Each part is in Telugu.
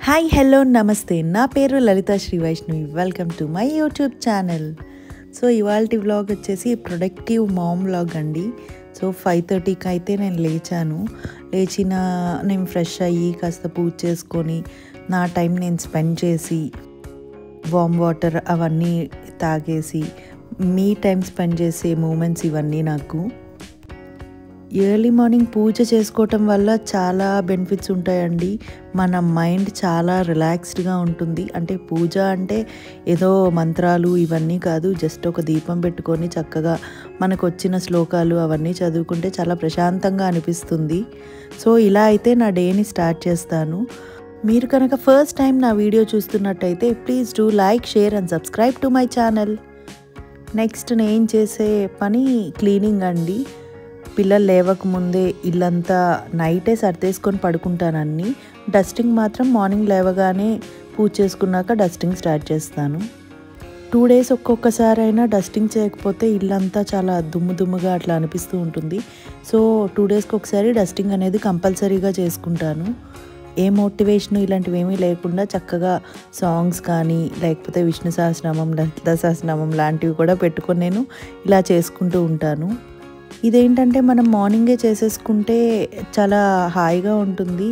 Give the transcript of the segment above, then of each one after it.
హాయ్ హలో నమస్తే నా పేరు Lalitha Sri Vaishnavi welcome to my YouTube channel. So ఇవాల్టి వ్లాగ్ వచ్చేసి ప్రొడక్టివ్ మామ్ వ్లాగ్ అండి. సో 5:30కి అయితే నేను నేను ఫ్రెష్ అయ్యి కాస్త పూజ చేసుకొని నా టైం నేను స్పెండ్ చేసి వామ్ వాటర్ అవన్నీ తాగేసి మీ టైం స్పెండ్ చేసే మూమెంట్స్ ఇవన్నీ నాకు ఎర్లీ మార్నింగ్ పూజ చేసుకోవటం వల్ల చాలా బెనిఫిట్స్ ఉంటాయండి. మన మైండ్ చాలా రిలాక్స్డ్గా ఉంటుంది. అంటే పూజ అంటే ఏదో మంత్రాలు ఇవన్నీ కాదు, జస్ట్ ఒక దీపం పెట్టుకొని చక్కగా మనకు వచ్చిన శ్లోకాలు అవన్నీ చదువుకుంటే చాలా ప్రశాంతంగా అనిపిస్తుంది. సో ఇలా అయితే నా డేని స్టార్ట్ చేస్తాను. మీరు కనుక ఫస్ట్ టైం నా వీడియో చూస్తున్నట్టయితే please do like, share and subscribe to my channel. Next నేను చేసే పని క్లీనింగ్ అండి. పిల్లలు లేవకముందే ఇల్లంతా నైటే సర్దేసుకొని పడుకుంటానన్ని. డస్టింగ్ మాత్రం మార్నింగ్ లేవగానే పూజ చేసుకున్నాక డస్టింగ్ స్టార్ట్ చేస్తాను. 2 days ఒక్కొక్కసారైనా డస్టింగ్ చేయకపోతే ఇల్లంతా చాలా దుమ్ముగా అట్లా అనిపిస్తూ ఉంటుంది. సో 2 daysకి ఒకసారి డస్టింగ్ అనేది కంపల్సరీగా చేసుకుంటాను. ఏ మోటివేషన్ ఇలాంటివి ఏమీ లేకుండా చక్కగా సాంగ్స్ కానీ లేకపోతే విష్ణు సహస్రనామం, లలితా సహస్రనామం లాంటివి కూడా పెట్టుకొని నేను ఇలా చేసుకుంటూ ఉంటాను. ఇదేంటంటే మనం మార్నింగే చేసేసుకుంటే చాలా హాయిగా ఉంటుంది.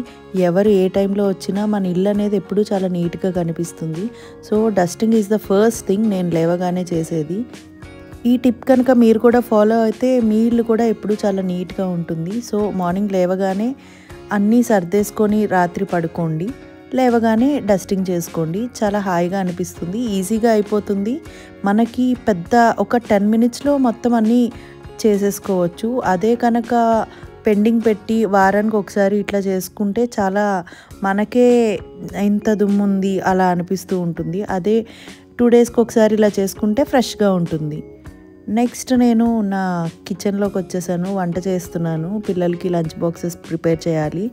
ఎవరు ఏ టైంలో వచ్చినా మన ఇల్లు అనేది ఎప్పుడూ చాలా నీట్గా కనిపిస్తుంది. So dusting is the first thing నేను లేవగానే చేసేది. ఈ టిప్ కనుక మీరు కూడా ఫాలో అయితే మీ ఇల్లు కూడా ఎప్పుడూ చాలా నీట్గా ఉంటుంది. సో మార్నింగ్ లేవగానే అన్నీ సర్దేసుకొని రాత్రి పడుకోండి, లేవగానే డస్టింగ్ చేసుకోండి. చాలా హాయిగా అనిపిస్తుంది, ఈజీగా అయిపోతుంది. మనకి పెద్ద ఒక 10 minutesలో మొత్తం అన్నీ చేసేసుకోవచ్చు. అదే కనుక పెండింగ్ పెట్టి వారానికి ఒకసారి ఇట్లా చేసుకుంటే చాలా మనకే ఇంత దుమ్ముంది అలా అనిపిస్తూ ఉంటుంది. అదే 2 daysకి ఒకసారి ఇలా చేసుకుంటే ఫ్రెష్గా ఉంటుంది. నెక్స్ట్ నేను నా కిచెన్లోకి వచ్చేసాను, వంట చేస్తున్నాను. పిల్లలకి లంచ్ బాక్సెస్ ప్రిపేర్ చేయాలి.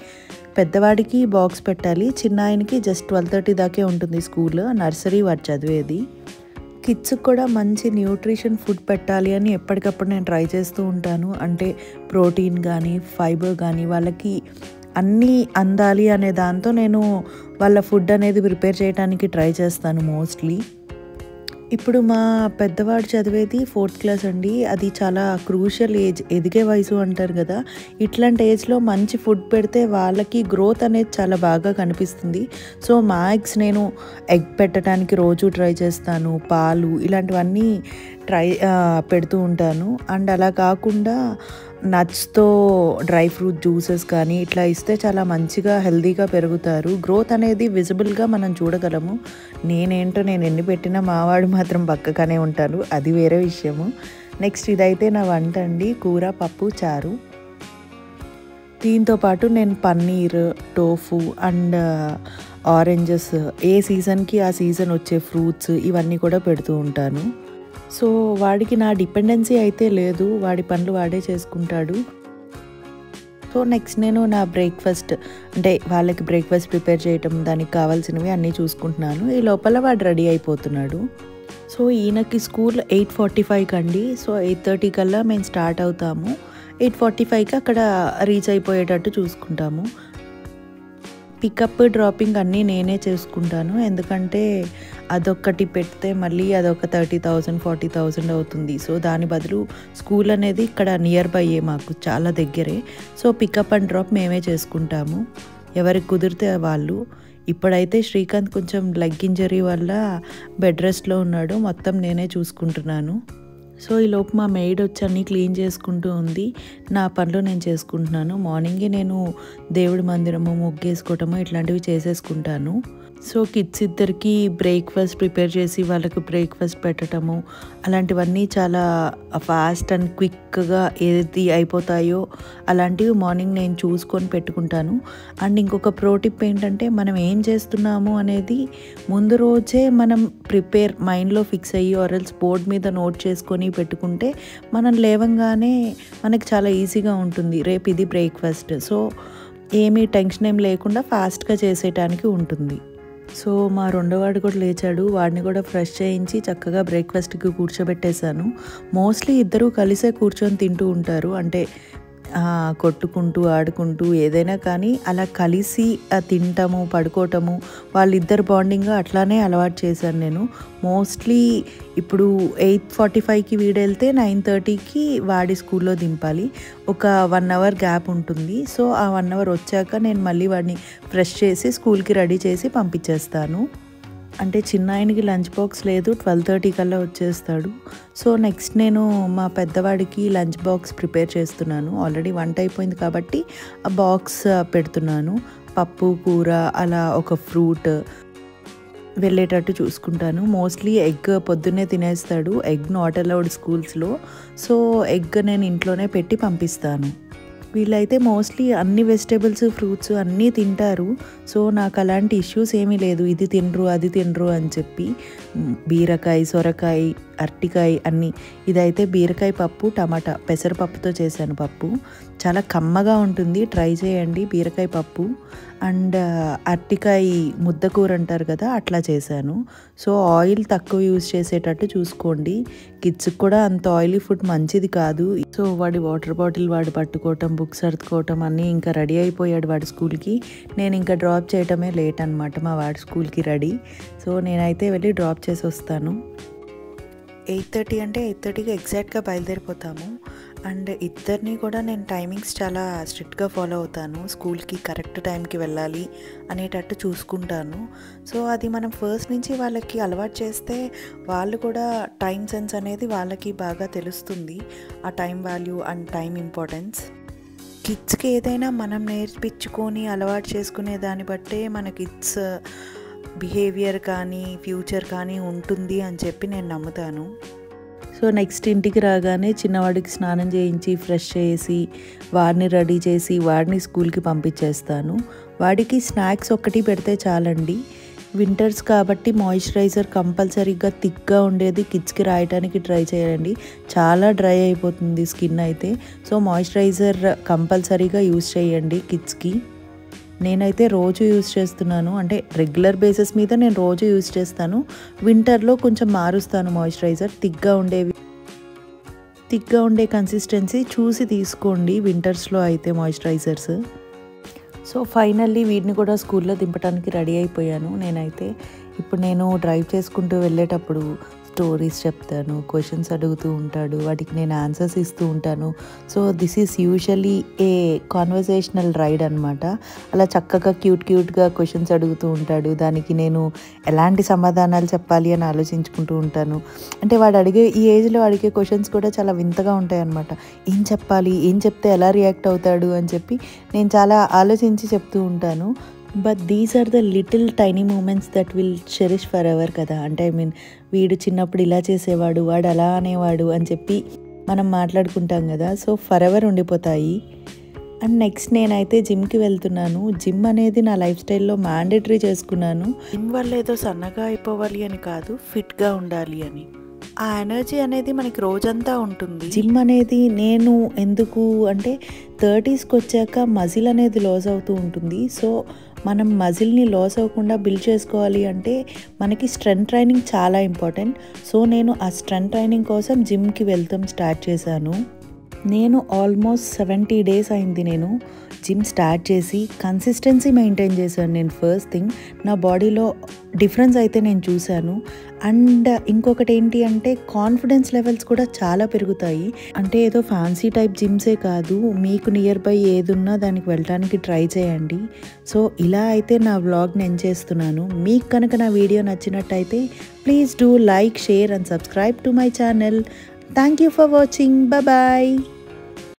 పెద్దవాడికి బాక్స్ పెట్టాలి, చిన్న ఆయనకి జస్ట్ 12:30 దాకే ఉంటుంది స్కూల్, నర్సరీ వాడు చదివేది. కిడ్స్కి కూడా మంచి న్యూట్రిషన్ ఫుడ్ పెట్టాలి అని ఎప్పటికప్పుడు నేను ట్రై చేస్తూ ఉంటాను. అంటే ప్రోటీన్ కానీ ఫైబర్ కానీ వాళ్ళకి అన్నీ అందాలి అనే దాంతో నేను వాళ్ళ ఫుడ్ అనేది ప్రిపేర్ చేయడానికి ట్రై చేస్తాను మోస్ట్లీ. ఇప్పుడు మా పెద్దవాడు చదివేది 4th class అండి. అది చాలా క్రూషియల్ ఏజ్, ఎదిగే వయసు అంటారు కదా. ఇట్లాంటి ఏజ్లో మంచి ఫుడ్ పెడితే వాళ్ళకి గ్రోత్ అనేది చాలా బాగా కనిపిస్తుంది. సో మ్యాక్స్ నేను ఎగ్ పెట్టడానికి రోజు ట్రై చేస్తాను, పాలు ఇలాంటివన్నీ పెడుతూ ఉంటాను. అండ్ అలా కాకుండా నట్స్తో డ్రై ఫ్రూట్ జ్యూసెస్ కానీ ఇట్లా ఇస్తే చాలా మంచిగా హెల్తీగా పెరుగుతారు. గ్రోత్ అనేది విజిబుల్గా మనం చూడగలము. నేను ఎన్ని పెట్టినా మావాడు మాత్రం పక్కగానే ఉంటాను, అది వేరే విషయము. నెక్స్ట్ ఇదైతే నా వంట అండి, కూర, పప్పు, చారు. దీంతో పాటు నేను పన్నీర్, టోఫు అండ్ ఆరెంజెస్, ఏ సీజన్కి ఆ సీజన్ వచ్చే ఫ్రూట్స్ ఇవన్నీ కూడా పెడుతూ ఉంటాను. సో వాడికి నా డిపెండెన్సీ అయితే లేదు, వాడి పనులు వాడే చేసుకుంటాడు. సో నెక్స్ట్ నేను నా బ్రేక్ఫాస్ట్ అంటే వాళ్ళకి బ్రేక్ఫాస్ట్ ప్రిపేర్ చేయటం, దానికి కావాల్సినవి అన్నీ చూసుకుంటున్నాను. ఈ లోపల వాడు రెడీ అయిపోతున్నాడు. సో ఈయనకి స్కూల్ 8:45కి అండి. సో 8:30 కల్లా మేము స్టార్ట్ అవుతాము. 8:45కి అక్కడ రీచ్ అయిపోయేటట్టు చూసుకుంటాము. పికప్, డ్రాపింగ్ అన్నీ నేనే చేసుకుంటాను. ఎందుకంటే అదొక్కటి పెడితే మళ్ళీ అదొక 30,000 40,000 అవుతుంది. సో దాని బదులు స్కూల్ అనేది ఇక్కడ నియర్ బైయే, మాకు చాలా దగ్గరే. సో పికప్ అండ్ డ్రాప్ మేమే చేసుకుంటాము, ఎవరికి కుదిరితే వాళ్ళు. ఇప్పుడైతే శ్రీకాంత్ కొంచెం లెగ్ ఇంజరీ వల్ల బెడ్ రెస్ట్లో ఉన్నాడు, మొత్తం నేనే చూసుకుంటున్నాను. సో ఈలోపు మా మెయిడ్ వచ్చి అన్నీ క్లీన్ చేసుకుంటూ ఉంది, నా పనులు నేను చేసుకుంటున్నాను. మార్నింగే నేను దేవుడి మందిరము, ముగ్గేసుకోవటము ఇట్లాంటివి చేసేసుకుంటాను. సో కిడ్స్ ఇద్దరికి బ్రేక్ఫాస్ట్ ప్రిపేర్ చేసి వాళ్ళకు బ్రేక్ఫాస్ట్ పెట్టడము అలాంటివన్నీ చాలా ఫాస్ట్ అండ్ క్విక్గా ఏది అయిపోతాయో అలాంటివి మార్నింగ్ నేను చూసుకొని పెట్టుకుంటాను. అండ్ ఇంకొక ప్రో టిప్ ఏంటంటే, మనం ఏం చేస్తున్నాము అనేది ముందు రోజే మనం మైండ్లో ఫిక్స్ అయ్యి ఆర్ఎల్స్ బోర్డ్ మీద నోట్ చేసుకొని పెట్టుకుంటే మనం లేవంగానే మనకి చాలా ఈజీగా ఉంటుంది, రేపు ఇది బ్రేక్ఫాస్ట్. సో ఏమీ టెన్షన్ ఏం లేకుండా ఫాస్ట్గా చేసేయటానికి ఉంటుంది. సో మా రెండోవాడు కూడా లేచాడు, వాడిని కూడా ఫ్రెష్ చేయించి చక్కగా బ్రేక్ఫాస్ట్కి కూర్చోబెట్టేశాను. మోస్ట్లీ ఇద్దరు కలిసే కూర్చొని తింటూ ఉంటారు. అంటే కొట్టుకుంటూ ఆడుకుంటూ ఏదైనా కానీ అలా కలిసి తింటాము పడుకోవటము వాళ్ళిద్దరు బాండింగ్ అట్లానే అలవాటు చేశాను నేను. మోస్ట్లీ ఇప్పుడు 8:45కి వీడెళ్తే 9:30కి వాడి స్కూల్లో దింపాలి. ఒక 1 అవర్ గ్యాప్ ఉంటుంది. సో ఆ 1 అవర్ వచ్చాక నేను మళ్ళీ వాడిని ఫ్రెష్ చేసి స్కూల్కి రెడీ చేసి పంపించేస్తాను. అంటే చిన్న ఆయనకి లంచ్ బాక్స్ లేదు, 12:30 కల్లా వచ్చేస్తాడు. సో నెక్స్ట్ నేను మా పెద్దవాడికి లంచ్ బాక్స్ ప్రిపేర్ చేస్తున్నాను. ఆల్రెడీ వంట అయిపోయింది కాబట్టి ఆ బాక్స్ పెడుతున్నాను. పప్పు కూర అలా ఒక ఫ్రూట్ వెళ్ళేటట్టు చూసుకుంటాను. మోస్ట్లీ ఎగ్ పొద్దున్నే తినేస్తాడు. ఎగ్ నాట్ అలౌడ్ స్కూల్స్లో. సో ఎగ్ నేను ఇంట్లోనే పెట్టి పంపిస్తాను. వీళ్ళైతే మోస్ట్లీ అన్ని వెజిటేబుల్స్ ఫ్రూట్స్ అన్నీ తింటారు. సో నాకు అలాంటి ఇష్యూస్ ఏమీ లేదు, ఇది తినరు అది తినరు అని చెప్పి. బీరకాయ, సొరకాయ, అరటికాయ అన్నీ. ఇదైతే బీరకాయ పప్పు టమాటా పెసరపప్పుతో చేశాను పప్పు. చాలా కమ్మగా ఉంటుంది, ట్రై చేయండి బీరకాయ పప్పు. అండ్ అరటికాయ ముద్దకూర అంటారు కదా, అట్లా చేశాను. సో ఆయిల్ తక్కువ యూజ్ చేసేటట్టు చూసుకోండి. కిడ్స్కి కూడా అంత ఆయిలీ ఫుడ్ మంచిది కాదు. సో వాడి వాటర్ బాటిల్ వాడు పట్టుకోవటం, బుక్స్ సర్దుకోవటం అన్నీ ఇంకా రెడీ అయిపోయాడు వాడి స్కూల్కి. నేను ఇంకా డ్రాప్ చేయటమే లేట్ అనమాట మా వాడి స్కూల్కి రెడీ. సో నేనైతే వెళ్ళి డ్రాప్ చేసి వస్తాను. 8:30 అంటే 8:30కి ఎగ్జాక్ట్గా బయలుదేరిపోతాము. అండ్ ఇద్దరిని కూడా నేను టైమింగ్స్ చాలా స్ట్రిక్ట్గా ఫాలో అవుతాను. స్కూల్కి కరెక్ట్ టైంకి వెళ్ళాలి అనేటట్టు చూసుకుంటాను. సో అది మనం ఫస్ట్ నుంచి వాళ్ళకి అలవాటు చేస్తే వాళ్ళు కూడా టైం సెన్స్ అనేది వాళ్ళకి బాగా తెలుస్తుంది. ఆ time value and time importance. కిడ్స్కి ఏదైనా మనం నేర్పించుకొని అలవాటు చేసుకునే దాన్ని బట్టే మన కిడ్స్ బిహేవియర్ కానీ ఫ్యూచర్ కానీ ఉంటుంది అని చెప్పి నేను నమ్ముతాను. సో నెక్స్ట్ ఇంటికి రాగానే చిన్నవాడికి స్నానం చేయించి ఫ్రెష్ చేసి వాడిని రెడీ చేసి వాడిని స్కూల్కి పంపించేస్తాను. వాడికి స్నాక్స్ ఒక్కటి పెడితే చాలండి. వింటర్స్ కాబట్టి మాయిశ్చరైజర్ కంపల్సరీగా థిక్గా ఉండేది కిడ్స్కి రాయడానికి ట్రై చేయండి. చాలా డ్రై అయిపోతుంది స్కిన్ అయితే. సో మాయిశ్చరైజర్ కంపల్సరీగా యూజ్ చేయండి కిడ్స్కి. నేనైతే రోజు యూజ్ చేస్తున్నాను, అంటే రెగ్యులర్ బేసిస్ మీద నేను రోజు యూజ్ చేస్తాను. వింటర్లో కొంచెం మారుస్తాను మాయిశ్చరైజర్. థిక్గా ఉండే కన్సిస్టెన్సీ చూసి తీసుకోండి వింటర్స్లో అయితే మాయిశ్చరైజర్స్. సో ఫైనల్లీ వీడిని కూడా స్కూల్లో దింపడానికి రెడీ అయిపోయాను నేనైతే. ఇప్పుడు నేను డ్రైవ్ చేసుకుంటూ వెళ్ళేటప్పుడు స్టోరీస్ చెప్తాను, క్వశ్చన్స్ అడుగుతూ ఉంటాడు, వాటికి నేను ఆన్సర్స్ ఇస్తూ ఉంటాను. So this is usually a conversational ride అనమాట. అలా చక్కగా క్యూట్గా క్వశ్చన్స్ అడుగుతూ ఉంటాడు. దానికి నేను ఎలాంటి సమాధానాలు చెప్పాలి అని ఆలోచించుకుంటూ ఉంటాను. అంటే వాడు ఈ ఏజ్లో అడిగే క్వశ్చన్స్ కూడా చాలా వింతగా ఉంటాయి అన్నమాట. ఏం చెప్పాలి, ఏం చెప్తే ఎలా రియాక్ట్ అవుతాడు అని చెప్పి నేను చాలా ఆలోచించి చెప్తూ ఉంటాను. But these are the little tiny moments that will cherish forever కదా. అంటే వీడు చిన్నప్పుడు ఇలా చేసేవాడు, వాడు అలా అనేవాడు అని చెప్పి మనం మాట్లాడుకుంటాం కదా. సో ఫర్ ఎవర్ ఉండిపోతాయి. అండ్ నెక్స్ట్ నేనైతే జిమ్కి వెళ్తున్నాను. జిమ్ అనేది నా లైఫ్ స్టైల్లో మ్యాండేటరీ చేసుకున్నాను. జిమ్ వల్ల ఏదో సన్నగా అయిపోవాలి అని కాదు, ఫిట్గా ఉండాలి అని. ఆ ఎనర్జీ అనేది మనకి రోజంతా ఉంటుంది. జిమ్ అనేది నేను ఎందుకు అంటే 30స్కి వచ్చాక మజిల్ అనేది లాస్ అవుతూ ఉంటుంది. సో మనం మజిల్ని లాస్ అవ్వకుండా బిల్డ్ చేసుకోవాలి అంటే మనకి స్ట్రెంత్ ట్రైనింగ్ చాలా ఇంపార్టెంట్. సో నేను ఆ స్ట్రెంత్ ట్రైనింగ్ కోసం జిమ్కి వెళ్తాం స్టార్ట్ చేశాను. నేను ఆల్మోస్ట్ 70 days అయింది నేను జిమ్ స్టార్ట్ చేసి. కన్సిస్టెన్సీ మెయింటైన్ చేశాను నేను. ఫస్ట్ థింగ్ నా బాడీలో డిఫరెన్స్ అయితే నేను చూశాను. అండ్ ఇంకొకటి ఏంటి అంటే కాన్ఫిడెన్స్ లెవెల్స్ కూడా చాలా పెరుగుతాయి. అంటే ఏదో ఫ్యాన్సీ టైప్ జిమ్సే కాదు, మీకు నియర్ బై ఏదున్నా దానికి వెళ్ళడానికి ట్రై చేయండి. సో ఇలా అయితే నా వ్లాగ్ నేను చేస్తున్నాను. మీకు కనుక నా వీడియో నచ్చినట్టయితే please do like, share and subscribe to my channel. Thank you for watching. Bye.